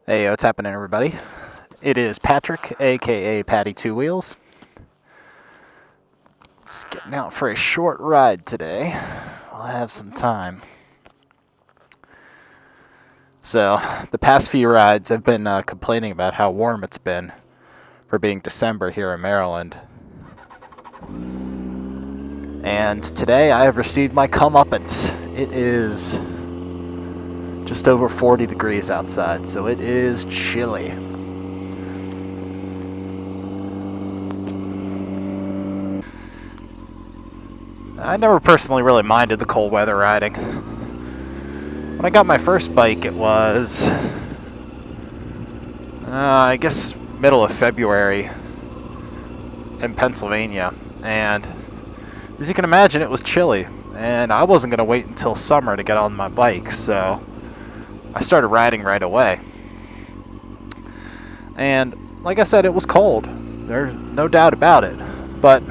Hey, what's happening, everybody? It is Patrick, aka Patty Two Wheels. Just getting out for a short ride today. I'll have some time. So, the past few rides I've been complaining about how warm it's been for being December here in Maryland. And today I have received my comeuppance. It is just over 40 degrees outside, so it is chilly. I never personally really minded the cold weather riding. When I got my first bike, it was, I guess, middle of February in Pennsylvania. And as you can imagine, it was chilly. And I wasn't going to wait until summer to get on my bike, so I started riding right away. And like I said, it was cold. There's no doubt about it. But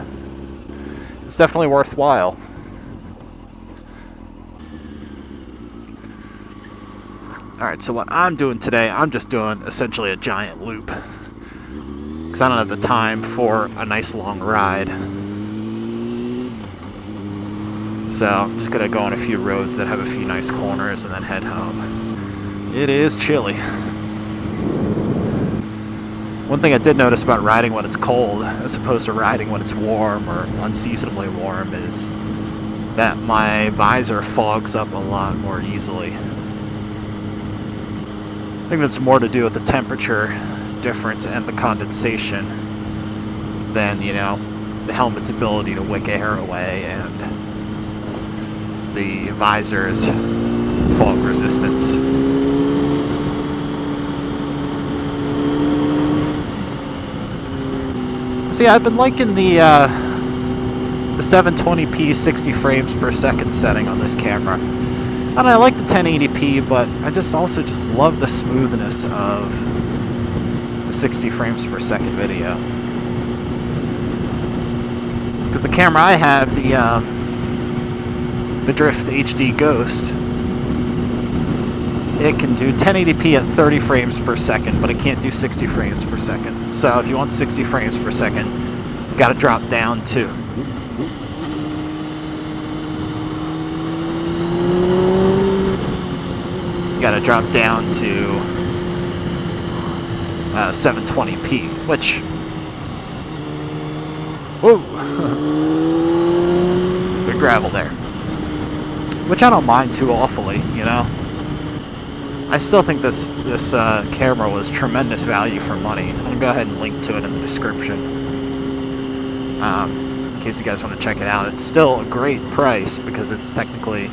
it's definitely worthwhile. Alright, so what I'm doing today, I'm just doing essentially a giant loop. Because I don't have the time for a nice long ride. So I'm just going to go on a few roads that have a few nice corners and then head home. It is chilly. One thing I did notice about riding when it's cold, as opposed to riding when it's warm or unseasonably warm, is that my visor fogs up a lot more easily. I think that's more to do with the temperature difference and the condensation than, the helmet's ability to wick air away and the visor's fog resistance. See, I've been liking the 720p 60 frames per second setting on this camera. And I like the 1080p, but I also just love the smoothness of the 60 frames per second video. Because the camera I have, the Drift HD Ghost, it can do 1080p at 30 frames per second, but it can't do 60 frames per second. So if you want 60 frames per second, you gotta drop down to gotta drop down to 720p, which, whoa, good gravel there, which I don't mind too awfully, I still think this camera was tremendous value for money. I'm gonna go ahead and link to it in the description, in case you guys want to check it out. It's still a great price because it's technically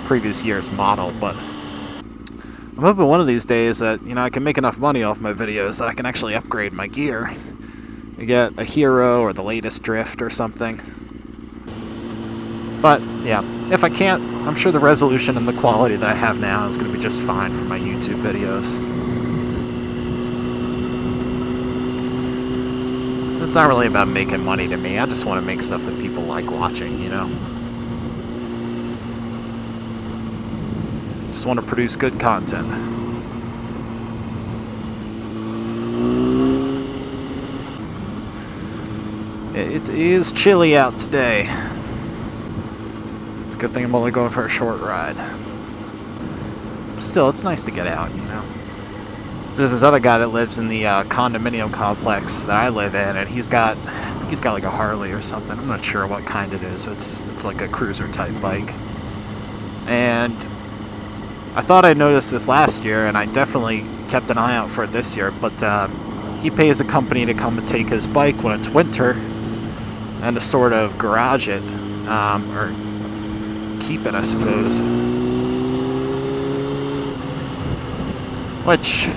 previous year's model, but I'm hoping one of these days that, I can make enough money off my videos that I can actually upgrade my gear. I get a Hero or the latest Drift or something. But, yeah, if I can't, I'm sure the resolution and the quality that I have now is going to be just fine for my YouTube videos. It's not really about making money to me. I just want to make stuff that people like watching, Just want to produce good content. It is chilly out today. It's a good thing I'm only going for a short ride. Still, it's nice to get out, There's this other guy that lives in the condominium complex that I live in, and I think he's got like a Harley or something. I'm not sure what kind it is. It's like a cruiser type bike. And I thought I noticed this last year, and I definitely kept an eye out for it this year, but he pays a company to come and take his bike when it's winter and to sort of garage it, or keep it, I suppose. Which,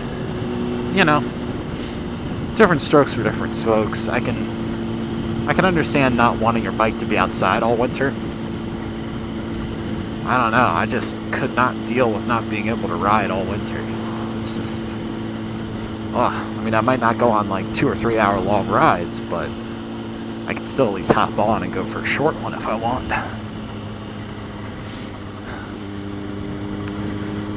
different strokes for different folks. I can understand not wanting your bike to be outside all winter. I don't know, I just could not deal with not being able to ride all winter. It's just, I might not go on like 2 or 3 hour long rides, but I can still at least hop on and go for a short one if I want.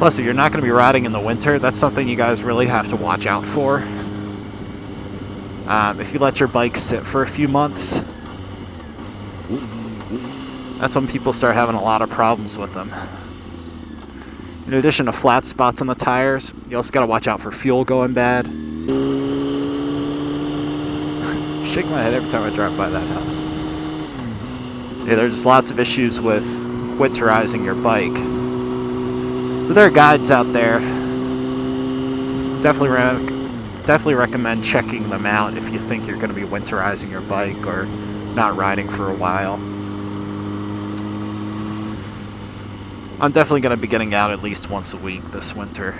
Plus, if you're not going to be riding in the winter, that's something you guys really have to watch out for. If you let your bike sit for a few months, that's when people start having a lot of problems with them. In addition to flat spots on the tires, you also got to watch out for fuel going bad. Shake my head every time I drive by that house. Yeah, there's just lots of issues with winterizing your bike. So there are guides out there. Definitely recommend checking them out if you think you're going to be winterizing your bike or not riding for a while. I'm definitely going to be getting out at least once a week this winter.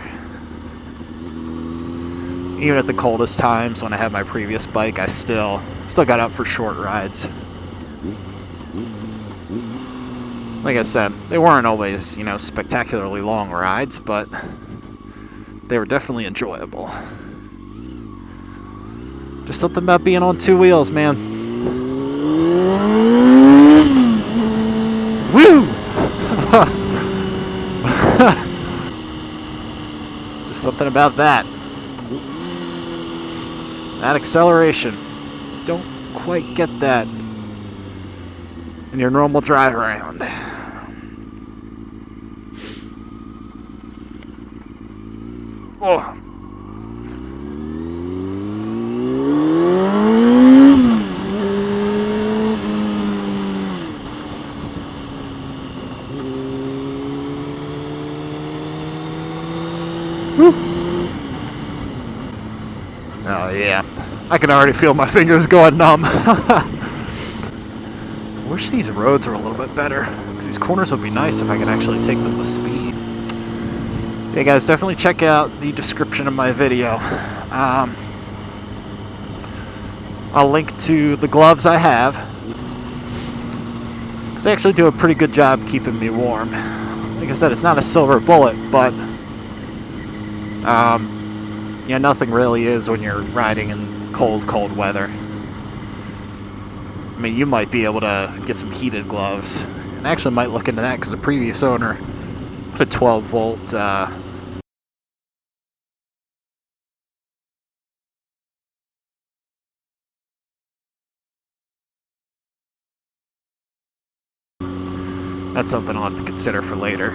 Even at the coldest times when I had my previous bike, I still got out for short rides. Like I said, they weren't always, you know, spectacularly long rides, but they were definitely enjoyable. Just something about being on two wheels, man. Woo! Just something about that. That acceleration. Don't quite get that in your normal drive around. Oh. Woo. Oh yeah, I can already feel my fingers going numb. I wish these roads were a little bit better, because these corners would be nice if I could actually take them with speed. Hey guys, definitely check out the description of my video. I'll link to the gloves I have, because they actually do a pretty good job keeping me warm. Like I said, it's not a silver bullet, but yeah, nothing really is when you're riding in cold weather. I mean, you might be able to get some heated gloves. And I actually might look into that because the previous owner put a 12 volt that's something I'll have to consider for later.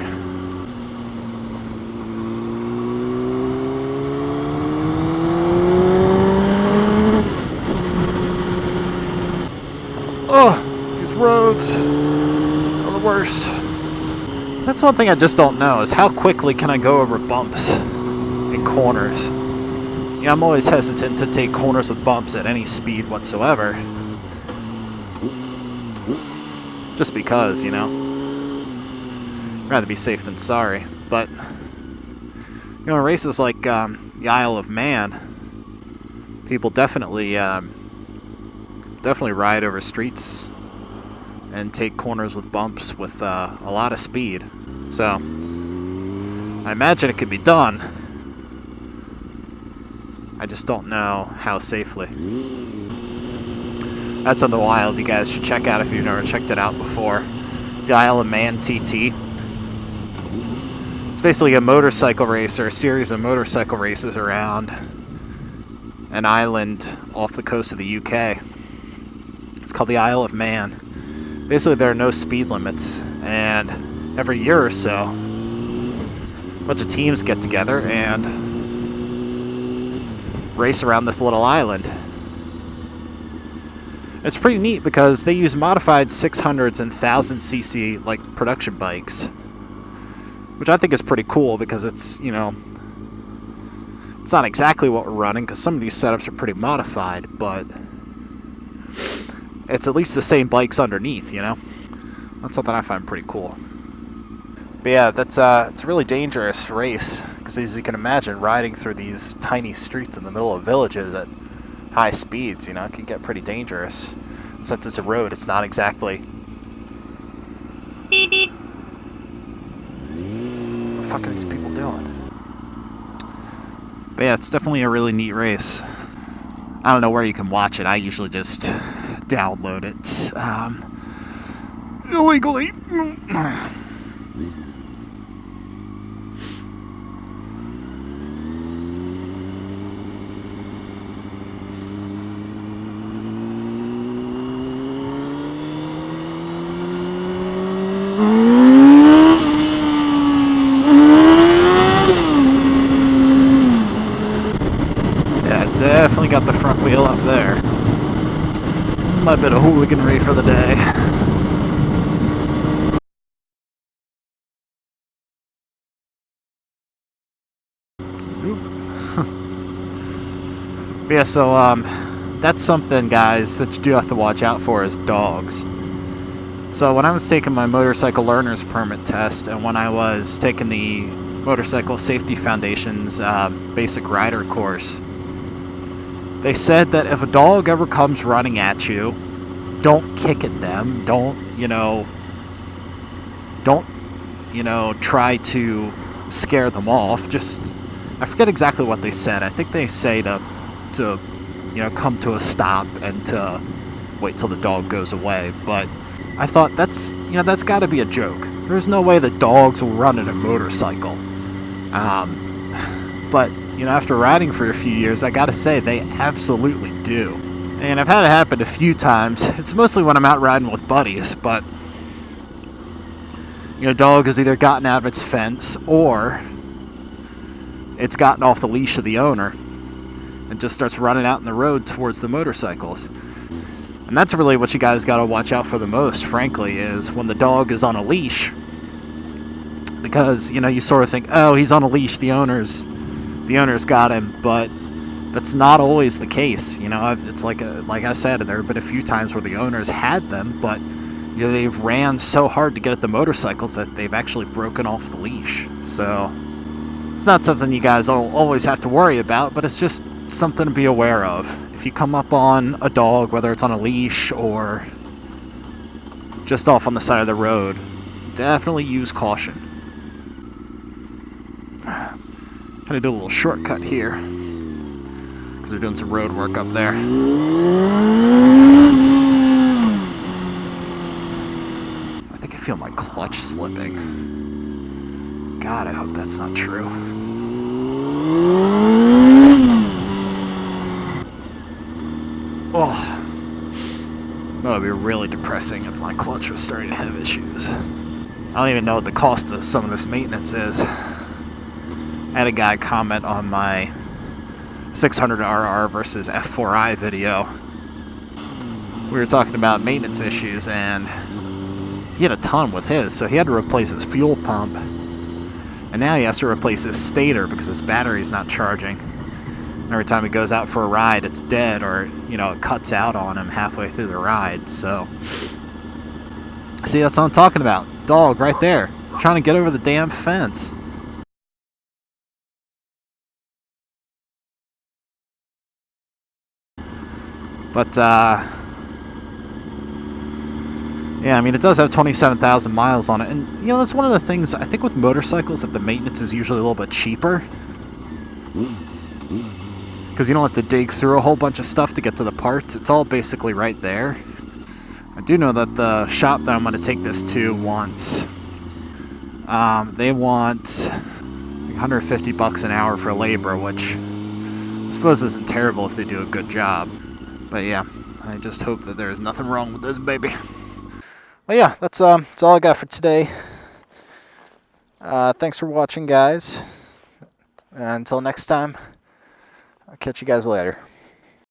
Oh, these roads are the worst. That's one thing I just don't know, is how quickly can I go over bumps and corners? Yeah, I'm always hesitant to take corners with bumps at any speed whatsoever. Just because, you know. I'd rather be safe than sorry. But, you know, in races like the Isle of Man, people definitely ride over streets and take corners with bumps with a lot of speed. So, I imagine it could be done. I just don't know how safely. That's on the wild. You guys should check out if you've never checked it out before. The Isle of Man TT. It's basically a motorcycle race, or a series of motorcycle races around an island off the coast of the UK. It's called the Isle of Man. Basically, there are no speed limits, and every year or so, a bunch of teams get together and race around this little island. It's pretty neat because they use modified 600s and 1000cc like production bikes, which I think is pretty cool because it's, you know, it's not exactly what we're running because some of these setups are pretty modified, but it's at least the same bikes underneath, you know? That's something I find pretty cool. But yeah, that's it's a really dangerous race, because as you can imagine, riding through these tiny streets in the middle of villages at high speeds, you know, it can get pretty dangerous. Since it's a road, it's not exactly... What the fuck are these people doing? But yeah, it's definitely a really neat race. I don't know where you can watch it. I usually just download it illegally. got the front wheel up there. My bit of hooliganry for the day. Yeah, so that's something, guys, that you do have to watch out for is dogs. So when I was taking my motorcycle learner's permit test, and when I was taking the Motorcycle Safety Foundation's basic rider course, they said that if a dog ever comes running at you, don't kick at them. Don't try to scare them off. Just, I forget exactly what they said. I think they say to come to a stop and to wait till the dog goes away. But I thought that's got to be a joke. There's no way that dogs will run at a motorcycle. But after riding for a few years, I gotta say they absolutely do. And I've had it happen a few times. It's mostly when I'm out riding with buddies, but dog has either gotten out of its fence or it's gotten off the leash of the owner and just starts running out in the road towards the motorcycles. And that's really what you guys got to watch out for the most, frankly, is when the dog is on a leash. Because, you sort of think, oh, he's on a leash, the owner's got him, but that's not always the case. It's like I said, there have been a few times where the owners had them, but they've ran so hard to get at the motorcycles that they've actually broken off the leash. So it's not something you guys always have to worry about, but it's just something to be aware of. If you come up on a dog, whether it's on a leash or just off on the side of the road, definitely use caution. Gonna do a little shortcut here because they're doing some road work up there. I think I feel my clutch slipping. God, I hope that's not true. Oh, that would be really depressing if my clutch was starting to have issues. I don't even know what the cost of some of this maintenance is. I had a guy comment on my 600RR versus F4i video. We were talking about maintenance issues, and he had a ton with his, so he had to replace his fuel pump. And now he has to replace his stator because his battery's not charging. Every time he goes out for a ride, it's dead, or, it cuts out on him halfway through the ride, so. See, that's what I'm talking about. Dog right there, trying to get over the damn fence. But, yeah, I mean, it does have 27,000 miles on it. And, that's one of the things, I think with motorcycles, that the maintenance is usually a little bit cheaper. Because you don't have to dig through a whole bunch of stuff to get to the parts. It's all basically right there. I do know that the shop that I'm going to take this to wants... they want $150 an hour for labor, which I suppose isn't terrible if they do a good job. But yeah, I just hope that there's nothing wrong with this baby. Well, yeah, that's all I got for today. Thanks for watching, guys. Until next time, I'll catch you guys later.